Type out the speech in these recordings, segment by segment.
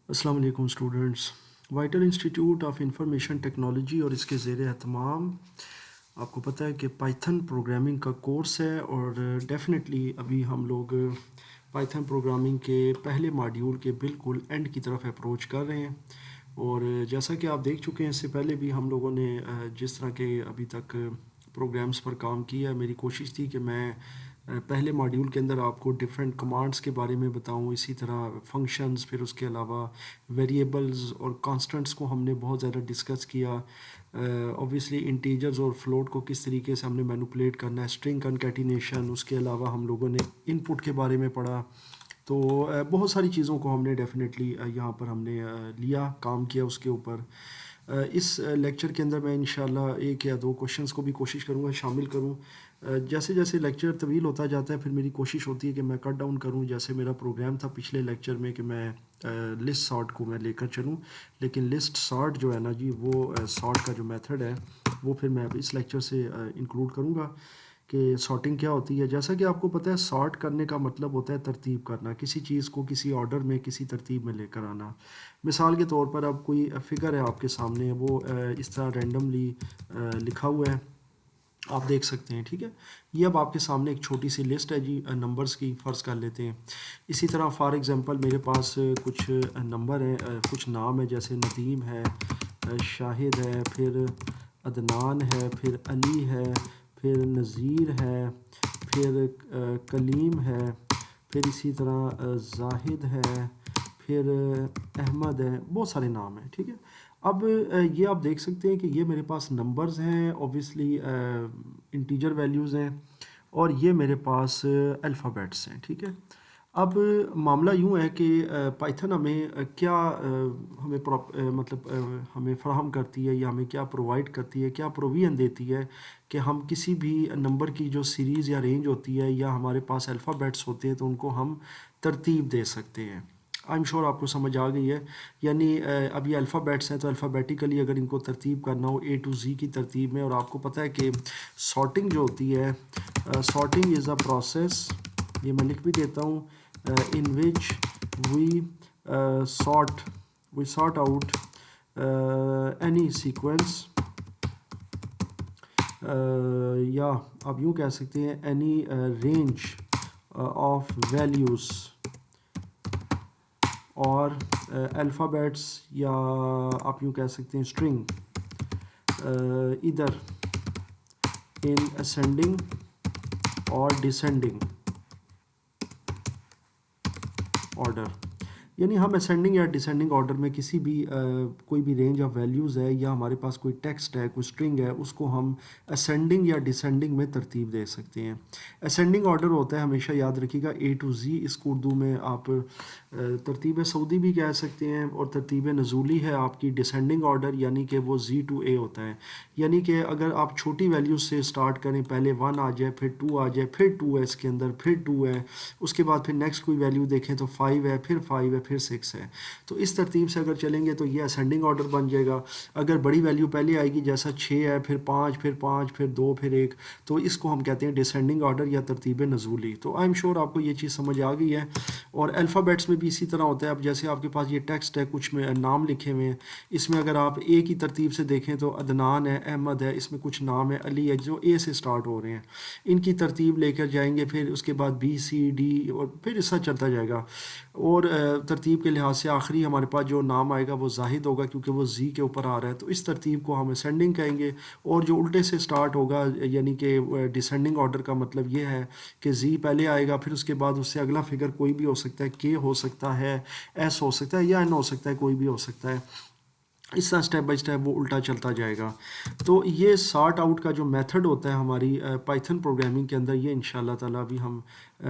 अस्सलाम वालेकुम students. Vital institute of information technology और इसके ज़ेर एहतमाम आपको पता है कि पाइथन प्रोग्रामिंग का कोर्स है और डेफिनेटली अभी हम लोग पाइथन प्रोग्रामिंग के पहले मॉड्यूल के बिल्कुल एंड की तरफ अप्रोच कर रहे हैं। और जैसा कि आप देख चुके हैं, इससे पहले भी हम लोगों ने जिस तरह के अभी तक प्रोग्राम्स पर काम किया, मेरी कोशिश थी कि मैं पहले मॉड्यूल के अंदर आपको डिफरेंट कमांड्स के बारे में बताऊं, इसी तरह फंक्शंस, फिर उसके अलावा वेरिएबल्स और कांस्टेंट्स को हमने बहुत ज़्यादा डिस्कस किया। ऑब्वियसली इंटीजर्स और फ्लोट को किस तरीके से हमने मैनिपुलेट करना है, स्ट्रिंग कनकैटिनेशन, उसके अलावा हम लोगों ने इनपुट के बारे में पढ़ा। तो बहुत सारी चीज़ों को हमने डेफिनेटली यहाँ पर हमने लिया, काम किया उसके ऊपर। इस लेक्चर के अंदर मैं इंशाल्लाह एक या दो क्वेश्चंस को भी कोशिश करूँगा शामिल करूँ। जैसे जैसे लेक्चर तवील होता जाता है, फिर मेरी कोशिश होती है कि मैं कट डाउन करूँ। जैसे मेरा प्रोग्राम था पिछले लेक्चर में कि मैं लिस्ट सॉर्ट को मैं लेकर चलूँ, लेकिन लिस्ट सॉर्ट जो है ना जी, वो सॉर्ट का जो मेथड है वो फिर मैं इस लेक्चर से इंक्लूड करूँगा कि सॉर्टिंग क्या होती है। जैसा कि आपको पता है, सॉर्ट करने का मतलब होता है तरतीब करना, किसी चीज़ को किसी ऑर्डर में, किसी तरतीब में लेकर आना। मिसाल के तौर पर अब कोई फिगर है आपके सामने, वो इस तरह रैंडमली लिखा हुआ है, आप देख सकते हैं, ठीक है। ये अब आपके सामने एक छोटी सी लिस्ट है जी, नंबर्स की, फ़र्ज़ कर लेते हैं। इसी तरह फॉर एग्ज़ाम्पल मेरे पास कुछ नंबर हैं, कुछ नाम है, जैसे नदीम है, शाहिद है, फिर अदनान है, फिर अली है, फिर नज़ीर है, फिर कलीम है, फिर इसी तरह जाहिद है, फिर अहमद है, बहुत सारे नाम हैं, ठीक है। अब ये आप देख सकते हैं कि ये मेरे पास नंबर्स हैं, ऑब्वियसली इंटीजर वैल्यूज़ हैं, और ये मेरे पास अल्फ़ाबेट्स हैं, ठीक है। अब मामला यूँ है कि पाइथन हमें क्या हमें मतलब हमें फ़राहम करती है, या हमें क्या प्रोवाइड करती है, क्या प्रोविज़न देती है कि हम किसी भी नंबर की जो सीरीज़ या रेंज होती है, या हमारे पास अल्फ़ाबेट्स होते हैं, तो उनको हम तरतीब दे सकते हैं। आई एम श्योर आपको समझ आ गई है। यानी अब ये अल्फ़ाबेट्स हैं, तो अल्फ़ाबेटिकली अगर इनको तरतीब करना हो A to Z की तरतीब में, और आपको पता है कि सॉर्टिंग जो होती है, सॉर्टिंग इज़ अ प्रोसेस, ये मैं लिख भी देता हूँ, in which we sort out any sequence, या आप यूँ कह सकते हैं एनी रेंज ऑफ वैल्यूज़ और अल्फ़ाबेट्स, या आप यूँ कह सकते हैं स्ट्रिंग, इधर इन असेंडिंग और डिसेंडिंग ऑर्डर। यानी हम असेंडिंग या डिसेंडिंग ऑर्डर में किसी भी कोई भी रेंज ऑफ वैल्यूज़ है, या हमारे पास कोई टेक्स्ट है, कोई स्ट्रिंग है, उसको हम असेंडिंग या डिसेंडिंग में तरतीब दे सकते हैं। असेंडिंग ऑर्डर होता है, हमेशा याद रखिएगा, A to Z। इसको उर्दू में आप तरतीब सऊदी भी कह सकते हैं, और तरतीब नज़ूली है आपकी डिसेंडिंग ऑर्डर, यानी कि वो Z to A होता है। यानी कि अगर आप छोटी वैल्यूज़ से स्टार्ट करें, पहले 1 आ जाए, फिर 2 आ जाए, फिर 2 है इसके अंदर, फिर 2 है, उसके बाद फिर नेक्स्ट कोई वैल्यू देखें तो 5 है, फिर 5 है, फिर 6 है। तो इस तरतीब से अगर चलेंगे तो ये असेंडिंग ऑर्डर बन जाएगा। अगर बड़ी वैल्यू पहले आएगी, जैसा 6 है, फिर 5, फिर 5, फिर 2, फिर 1, तो इसको हम कहते हैं डिसेंडिंग ऑर्डर या तरतीब नज़ूली। तो आई एम श्योर आपको ये चीज़ समझ आ गई है। और अल्फ़ाबेट्स में भी इसी तरह होता है। अब जैसे आपके पास ये टेक्स्ट है, कुछ में नाम लिखे हुए हैं, इसमें अगर आप ए की तरतीब से देखें तो अदनान है, अहमद है, इसमें कुछ नाम है, अली है, जो ए से स्टार्ट हो रहे हैं, इनकी तरतीब लेकर जाएंगे, फिर उसके बाद बी सी डी, और फिर ऐसा चलता जाएगा। और तरतीब के लिहाज से आखिरी हमारे पास जो नाम आएगा वो जाहिद होगा, क्योंकि वो जी के ऊपर आ रहा है, तो इस तरतीब को हम असेंडिंग कहेंगे। और जो उल्टे से स्टार्ट होगा, यानी कि डिसेंडिंग ऑर्डर का मतलब ये है कि जी पहले आएगा, फिर उसके बाद उससे अगला फिगर कोई भी हो सकता है, के हो सकता है, एस हो सकता है, या एन हो सकता है, कोई भी हो सकता है। इस तरह स्टेप बाय स्टेप वो उल्टा चलता जाएगा। तो ये सॉर्ट आउट का जो मेथड होता है हमारी पाइथन प्रोग्रामिंग के अंदर, ये इंशाल्लाह ताला अभी हम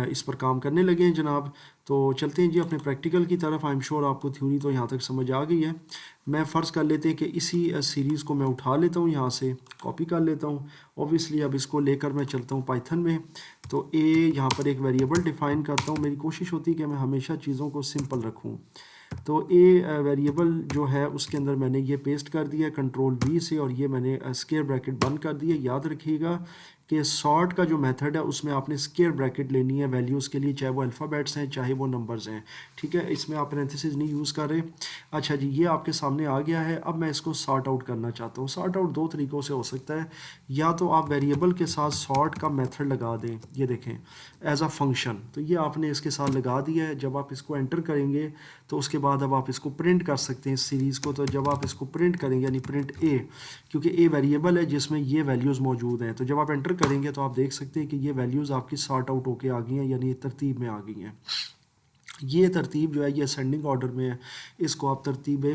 इस पर काम करने लगे हैं जनाब। तो चलते हैं जी अपने प्रैक्टिकल की तरफ। आई एम श्योर आपको थ्योरी तो यहाँ तक समझ आ गई है। मैं फ़र्ज़ कर लेते हैं कि इसी सीरीज़ को मैं उठा लेता हूँ, यहाँ से कॉपी कर लेता हूँ। ऑब्वियसली अब इसको लेकर मैं चलता हूँ पाइथन में। तो ए यहाँ पर एक वेरिएबल डिफ़ाइन करता हूँ। मेरी कोशिश होती है कि मैं हमेशा चीज़ों को सिंपल रखूँ। तो ए वेरिएबल जो है उसके अंदर मैंने ये पेस्ट कर दिया कंट्रोल V से, और ये मैंने स्क्वायर ब्रैकेट बंद कर दिया। याद रखिएगा कि सॉर्ट का जो मेथड है उसमें आपने स्क्वायर ब्रैकेट लेनी है वैल्यूज़ के लिए, चाहे वो अल्फ़ाबेट्स हैं चाहे वो नंबर्स हैं, ठीक है। इसमें आप पैरेंथेसिस नहीं यूज़ कर रहे। अच्छा जी, ये आपके सामने आ गया है। अब मैं इसको सॉर्ट आउट करना चाहता हूँ। सॉर्ट आउट दो तरीक़ों से हो सकता है, या तो आप वेरिएबल के साथ सॉर्ट का मेथड लगा दें, ये देखें एज अ फंक्शन, तो ये आपने इसके साथ लगा दिया है। जब आप इसको एंटर करेंगे तो उसके बाद अब आप इसको प्रिंट कर सकते हैं इस सीरीज़ को। तो जब आप इसको प्रिंट करेंगे यानी प्रिंट ए, क्योंकि ए वेरिएबल है जिसमें ये वैल्यूज़ मौजूद हैं, तो जब आप एंटर करेंगे तो आप देख सकते हैं कि ये वैल्यूज़ आपकी सॉर्ट आउट होके आ गई हैं, यानी तरतीब में आ गई हैं। ये तरतीब जो है ये असेंडिंग ऑर्डर में है, इसको आप तरतीब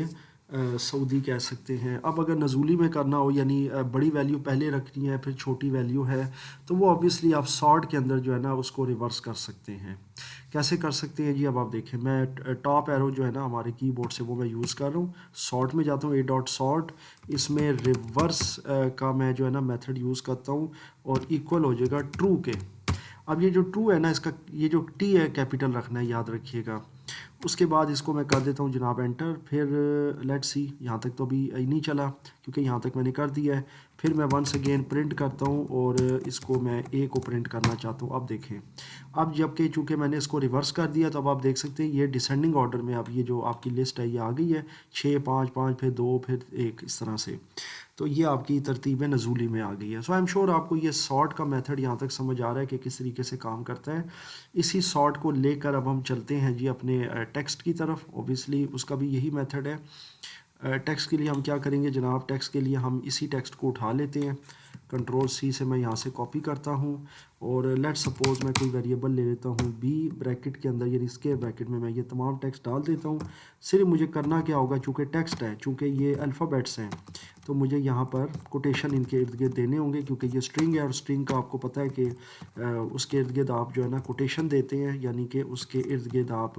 सऊदी कह सकते हैं। अब अगर नज़ूली में करना हो, यानी बड़ी वैल्यू पहले रखनी है फिर छोटी वैल्यू है, तो वो ऑब्वियसली आप सॉर्ट के अंदर जो है ना उसको रिवर्स कर सकते हैं। कैसे कर सकते हैं जी? अब आप देखें, मैं टॉप एरो जो है ना हमारे कीबोर्ड से वो मैं यूज़ कर रहा हूँ। सॉर्ट में जाता हूँ, ए डॉट सॉर्ट, इसमें रिवर्स का मैं जो है ना मेथड यूज़ करता हूँ और इक्वल हो जाएगा ट्रू के। अब ये जो ट्रू है ना, इसका ये जो टी है कैपिटल रखना है, याद रखिएगा। उसके बाद इसको मैं कर देता हूँ जनाब एंटर। फिर लेट्स सी, यहाँ तक तो अभी नहीं चला क्योंकि यहाँ तक मैंने कर दिया है। फिर मैं वंस अगेन प्रिंट करता हूँ और इसको मैं ए को प्रिंट करना चाहता हूँ। अब देखें, अब जबकि चूँकि मैंने इसको रिवर्स कर दिया तो अब आप देख सकते हैं ये डिसेंडिंग ऑर्डर में अब ये जो आपकी लिस्ट है ये आ गई है, 6 5 5 फिर 2 फिर 1 इस तरह से। तो ये आपकी तरतीब नज़ूली में आ गई है। सो आई एम श्योर आपको ये सॉर्ट का मेथड यहाँ तक समझ आ रहा है कि किस तरीके से काम करता है। इसी सॉर्ट को लेकर अब हम चलते हैं जी अपने टेक्स्ट की तरफ। ओबियसली उसका भी यही मेथड है। टेक्स्ट के लिए हम क्या करेंगे जनाब? टेक्स्ट के लिए हम इसी टेक्स्ट को उठा लेते हैं, कंट्रोल सी से मैं यहाँ से कॉपी करता हूँ और लेट सपोज मैं कोई वेरिएबल ले लेता हूँ बी ब्रैकेट के अंदर, यानी स्क्वायर ब्रैकेट में मैं ये तमाम टेक्स्ट डाल देता हूँ। सिर्फ मुझे करना क्या होगा, चूँकि टेक्स्ट है, चूँकि ये अल्फ़ाबेट्स हैं, तो मुझे यहाँ पर कोटेशन इनके इर्द गिर्द देने होंगे क्योंकि ये स्ट्रिंग है और स्ट्रिंग का आपको पता है कि उसके इर्द गिर्द आप जो है ना कोटेशन देते हैं, यानी कि उसके इर्द गिर्द आप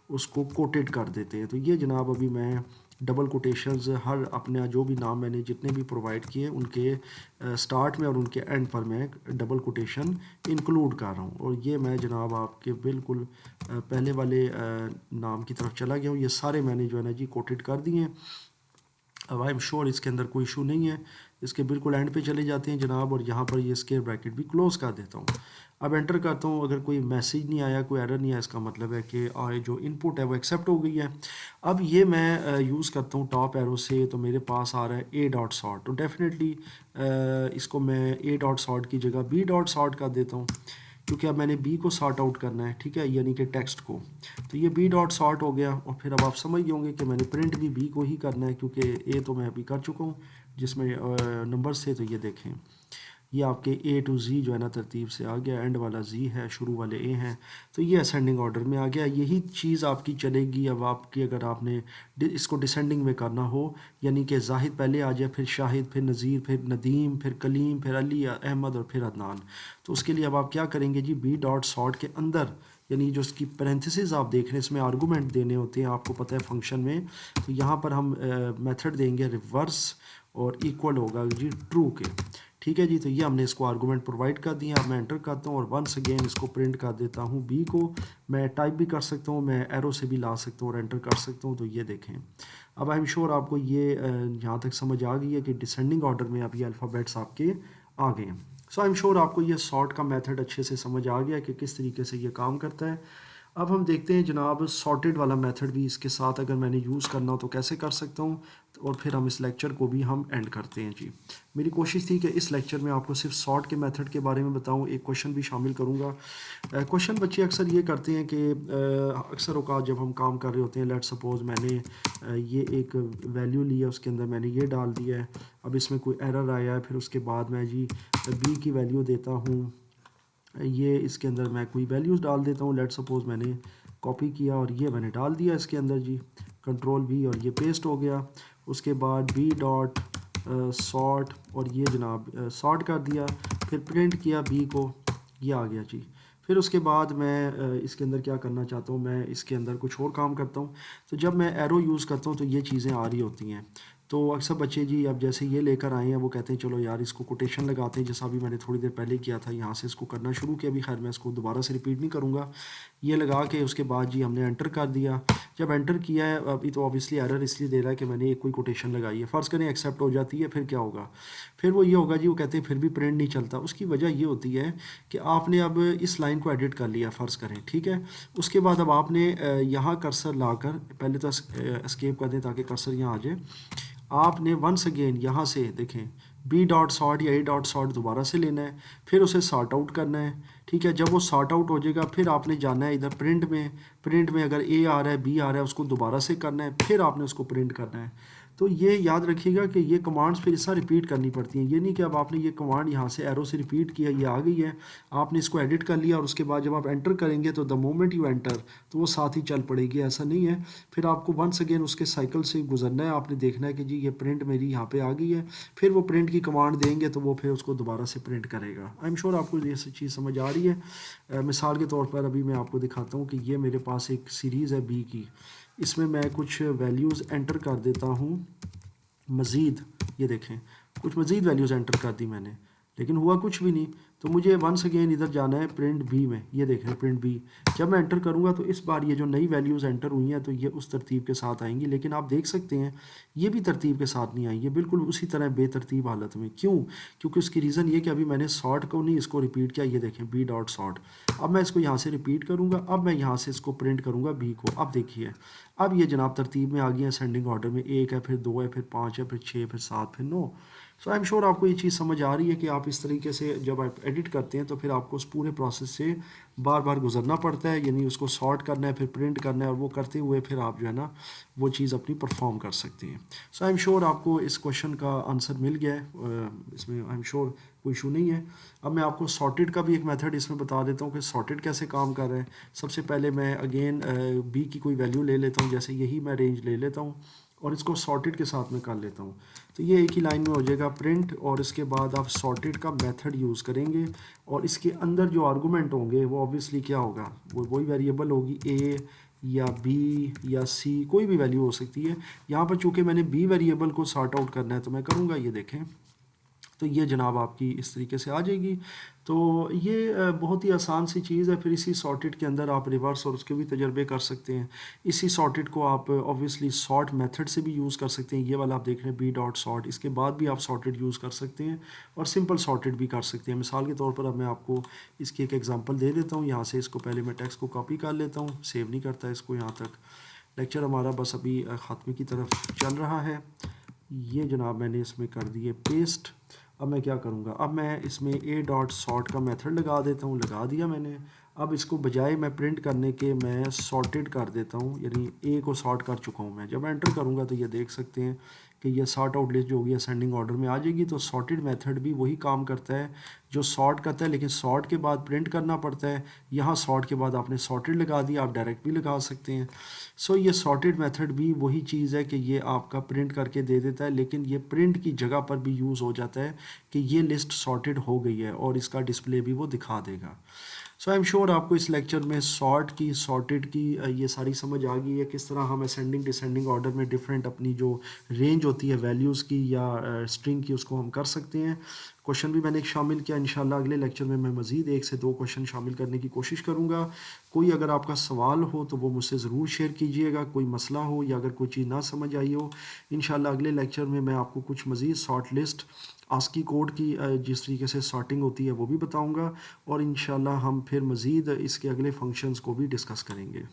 उसको कोटेड कर देते हैं। तो ये जनाब अभी मैं डबल कोटेशंस हर अपना जो भी नाम मैंने जितने भी प्रोवाइड किए उनके स्टार्ट में और उनके एंड पर मैं डबल कोटेशन इंक्लूड कर रहा हूँ। और ये मैं जनाब आपके बिल्कुल पहले वाले नाम की तरफ चला गया हूँ। ये सारे मैंने जो है ना जी कोटेड कर दिए हैं। अब आई एम श्योर इसके अंदर कोई इशू नहीं है। इसके बिल्कुल एंड पे चले जाते हैं जनाब और यहाँ पर ये स्क्वायर ब्रैकेट भी क्लोज़ कर देता हूँ। अब एंटर करता हूँ। अगर कोई मैसेज नहीं आया, कोई एरर नहीं आया, इसका मतलब है कि जो इनपुट है वो एक्सेप्ट हो गई है। अब ये मैं यूज़ करता हूँ टॉप एरो से, तो मेरे पास आ रहा है ए डॉट सॉर्ट। तो डेफिनेटली इसको मैं ए डॉट सॉर्ट की जगह बी डॉट सॉर्ट कर देता हूँ क्योंकि अब मैंने बी को सॉर्ट आउट करना है, ठीक है, यानी कि टेक्स्ट को। तो ये बी डॉट सॉर्ट हो गया और फिर अब आप समझ गए होंगे कि मैंने प्रिंट भी बी को ही करना है क्योंकि ए तो मैं अभी कर चुका हूँ जिसमें नंबर से। तो ये देखें, ये आपके ए टू जी जो है ना तरतीब से आ गया, एंड वाला जी है, शुरू वाले ए हैं, तो ये असेंडिंग ऑर्डर में आ गया। यही चीज़ आपकी चलेगी अब आपकी, अगर आपने इसको डिसेंडिंग में करना हो, यानी कि जाहिद पहले आ जाए, फिर शाहिद, फिर नज़ीर, फिर नदीम, फिर कलीम, फिर अली, अहमद और फिर अदनान। तो उसके लिए अब आप क्या करेंगे जी, बी डॉट सॉर्ट के अंदर, यानी जो इसकी पैरेंथेसिस आप देख रहे हैं इसमें आर्गूमेंट देने होते हैं, आपको पता है फंक्शन में। तो यहाँ पर हम मेथड देंगे रिवर्स और इक्वल होगा जी ट्रू के, ठीक है जी। तो ये हमने इसको आर्गूमेंट प्रोवाइड कर दिया। अब मैं एंटर करता हूँ और वंस अगेन इसको प्रिंट कर देता हूँ बी को। मैं टाइप भी कर सकता हूँ, मैं एरो से भी ला सकता हूँ और एंटर कर सकता हूँ। तो ये देखें, अब आई एम श्योर आपको ये यहाँ तक समझ आ गई है कि डिसेंडिंग ऑर्डर में अब ये अल्फ़ाबेट्स आपके आ गए हैं। सो आई एम श्योर आपको ये सॉर्ट का मेथड अच्छे से समझ आ गया कि किस तरीके से ये काम करता है। अब हम देखते हैं जनाब सॉर्टेड वाला मेथड भी इसके साथ अगर मैंने यूज़ करना हो तो कैसे कर सकता हूँ, और फिर हम इस लेक्चर को भी हम एंड करते हैं जी। मेरी कोशिश थी कि इस लेक्चर में आपको सिर्फ सॉर्ट के मेथड के बारे में बताऊँ, एक क्वेश्चन भी शामिल करूँगा। क्वेश्चन बच्चे अक्सर ये करते हैं कि अक्सर औकात जब हम काम कर रहे होते हैं, लेट सपोज़ मैंने ये एक वैल्यू लिया, उसके अंदर मैंने ये डाल दिया है, अब इसमें कोई एरर आया है, फिर उसके बाद मैं जी बी की वैल्यू देता हूँ, ये इसके अंदर मैं कोई वैल्यूज़ डाल देता हूँ, लेट सपोज़ मैंने कॉपी किया और ये मैंने डाल दिया इसके अंदर जी, कंट्रोल वी, और ये पेस्ट हो गया। उसके बाद बी डॉट सॉर्ट और ये जनाब सॉर्ट कर दिया, फिर प्रिंट किया बी को, ये आ गया जी। फिर उसके बाद मैं इसके अंदर क्या करना चाहता हूँ, मैं इसके अंदर कुछ और काम करता हूँ। तो जब मैं एरो यूज़ करता हूँ तो ये चीज़ें आ रही होती हैं। तो अक्सर बच्चे जी अब जैसे ये लेकर आए हैं, वो कहते हैं चलो यार इसको कोटेशन लगाते हैं, जैसा अभी मैंने थोड़ी देर पहले किया था, यहाँ से इसको करना शुरू किया। अभी खैर मैं इसको दोबारा से रिपीट नहीं करूँगा ये लगा के उसके बाद जी हमने एंटर कर दिया। जब एंटर किया है, अभी तो ऑब्वियसली एरर इसलिए दे रहा है कि मैंने एक कोई कोटेशन लगाई है। फ़र्ज़ करें एक्सेप्ट हो जाती है, फिर क्या होगा? फिर वो ये होगा जी, वो कहते हैं फिर भी प्रिंट नहीं चलता। उसकी वजह ये होती है कि आपने अब इस लाइन को एडिट कर लिया फ़र्ज़ करें, ठीक है। उसके बाद अब आपने यहाँ कर्सर लाकर पहले तो एस्केप कर दें ताकि कर्सर यहाँ आ जाए। आपने वंस अगेन यहाँ से देखें बी डॉट सॉर्ट या ए डॉट सॉर्ट दोबारा से लेना है, फिर उसे सॉर्ट आउट करना है, ठीक है। जब वो सॉर्ट आउट हो जाएगा फिर आपने जाना है इधर प्रिंट में अगर ए आ रहा है बी आ रहा है उसको दोबारा से करना है, फिर आपने उसको प्रिंट करना है। तो ये याद रखिएगा कि ये कमांड्स फिर इस तरह रिपीट करनी पड़ती हैं। ये नहीं कि अब आपने ये कमांड यहाँ से एरो से रिपीट किया, ये आ गई है, आपने इसको एडिट कर लिया और उसके बाद जब आप एंटर करेंगे तो द मोमेंट यू एंटर तो वो साथ ही चल पड़ेगी, ऐसा नहीं है। फिर आपको वंस अगेन उसके साइकिल से गुजरना है, आपने देखना है कि जी ये प्रिंट मेरी यहाँ पे आ गई है, फिर वो प्रिंट की कमांड देंगे तो वो फिर उसको दोबारा से प्रिंट करेगा। आई एम श्योर आपको ये चीज़ समझ आ रही है। मिसाल के तौर पर अभी मैं आपको दिखाता हूँ कि ये मेरे पास एक सीरीज़ है बी की, इसमें मैं कुछ वैल्यूज़ एंटर कर देता हूँ मज़ीद। ये देखें कुछ मज़ीद वैल्यूज़ एंटर कर दी मैंने, लेकिन हुआ कुछ भी नहीं। तो मुझे वंस अगेन इधर जाना है प्रिंट बी में। ये देखें प्रिंट बी, जब मैं एंटर करूँगा तो इस बार ये जो नई वैल्यूज़ एंटर हुई हैं तो ये उस तरतीब के साथ आएंगी, लेकिन आप देख सकते हैं ये भी तरतीब के साथ नहीं आई, ये बिल्कुल उसी तरह बेतरतीब हालत में। क्यों? क्योंकि उसकी रीज़न ये कि अभी मैंने सॉर्ट को नहीं इसको रिपीट किया। ये देखें बी डॉट सॉर्ट, अब मैं इसको यहाँ से रिपीट करूँगा, अब मैं यहाँ से इसको प्रिंट करूँगा बी को। अब देखिए अब ये जनाब तरतीब में आ गई है, असेंडिंग ऑर्डर में, एक है फिर दो है फिर पाँच है फिर छः फिर सात फिर नौ। सो आई एम श्योर आपको ये चीज़ समझ आ रही है कि आप इस तरीके से जब आप एडिट करते हैं तो फिर आपको उस पूरे प्रोसेस से बार बार गुजरना पड़ता है, यानी उसको सॉर्ट करना है फिर प्रिंट करना है, और वो करते हुए फिर आप जो है ना वो चीज़ अपनी परफॉर्म कर सकते हैं। सो आई एम श्योर आपको इस क्वेश्चन का आंसर मिल गया है, इसमें आई एम श्योर कोई इशू नहीं है। अब मैं आपको सॉर्टेड का भी एक मेथड इसमें बता देता हूँ कि सॉर्टेड कैसे काम कर रहा है। सबसे पहले मैं अगेन बी की कोई वैल्यू ले लेता हूँ, जैसे यही मैं रेंज ले लेता हूँ और इसको सॉर्टेड के साथ में कर लेता हूँ। तो ये एक ही लाइन में हो जाएगा प्रिंट, और इसके बाद आप सॉर्टेड का मेथड यूज़ करेंगे और इसके अंदर जो आर्गूमेंट होंगे वो ऑब्वियसली क्या होगा, वो वही वेरिएबल होगी ए या बी या सी, कोई भी वैल्यू हो सकती है। यहाँ पर चूँकि मैंने बी वेरिएबल को सॉर्ट आउट करना है तो मैं करूँगा, ये देखें तो ये जनाब आपकी इस तरीके से आ जाएगी। तो ये बहुत ही आसान सी चीज़ है। फिर इसी सॉर्टेड के अंदर आप रिवर्स और उसके भी तजर्बे कर सकते हैं। इसी सॉर्टेड को आप ऑब्वियसली सॉर्ट मेथड से भी यूज़ कर सकते हैं। ये वाला आप देख रहे हैं बी डॉट सॉर्ट, इसके बाद भी आप सॉर्टेड यूज़ कर सकते हैं और सिंपल सॉर्टेड भी कर सकते हैं। मिसाल के तौर पर अब मैं आपको इसकी एक एग्जांपल दे देता हूँ। यहाँ से इसको पहले मैं टेक्स्ट को कॉपी कर लेता हूँ, सेव नहीं करता इसको यहाँ तक। लेक्चर हमारा बस अभी ख़त्मे की तरफ चल रहा है। ये जनाब मैंने इसमें कर दिए पेस्ट। अब मैं क्या करूँगा, अब मैं इसमें ए डॉट सॉर्ट का मेथड लगा देता हूँ, लगा दिया मैंने। अब इसको बजाय मैं प्रिंट करने के मैं सॉर्टेड कर देता हूँ, यानी ए को सॉर्ट कर चुका हूँ मैं। जब एंटर करूँगा तो ये देख सकते हैं कि ये सॉर्ट आउट लिस्ट जो होगी असेंडिंग ऑर्डर में आ जाएगी। तो सॉर्टेड मेथड भी वही काम करता है जो सॉर्ट करता है, लेकिन सॉर्ट के बाद प्रिंट करना पड़ता है। यहाँ सॉर्ट के बाद आपने सॉर्टेड लगा दिया, आप डायरेक्ट भी लगा सकते हैं। सो ये सॉर्टेड मेथड भी वही चीज़ है कि ये आपका प्रिंट करके दे देता है, लेकिन ये प्रिंट की जगह पर भी यूज़ हो जाता है कि ये लिस्ट सॉर्टेड हो गई है और इसका डिस्प्ले भी वो दिखा देगा। सो आई एम श्योर आपको इस लेक्चर में सॉर्ट की सॉर्टेड की ये सारी समझ आ गई है, किस तरह हम असेंडिंग डिसेंडिंग ऑर्डर में डिफरेंट अपनी जो रेंज होती है वैल्यूज़ की या स्ट्रिंग की उसको हम कर सकते हैं। क्वेश्चन भी मैंने एक शामिल किया। इंशाल्लाह अगले लेक्चर में मैं मज़ीद 1 से 2 क्वेश्चन शामिल करने की कोशिश करूँगा। कोई अगर आपका सवाल हो तो वो मुझसे ज़रूर शेयर कीजिएगा, कोई मसला हो या अगर कोई चीज़ ना समझ आई हो। इंशाल्लाह अगले लेक्चर में मैं आपको कुछ मज़ीद शॉर्ट लिस्ट आस्की कोड की जिस तरीके से सॉर्टिंग होती है वो भी बताऊँगा, और इंशाल्लाह हम फिर मज़ीद इसके अगले फंक्शंस को भी डिस्कस करेंगे।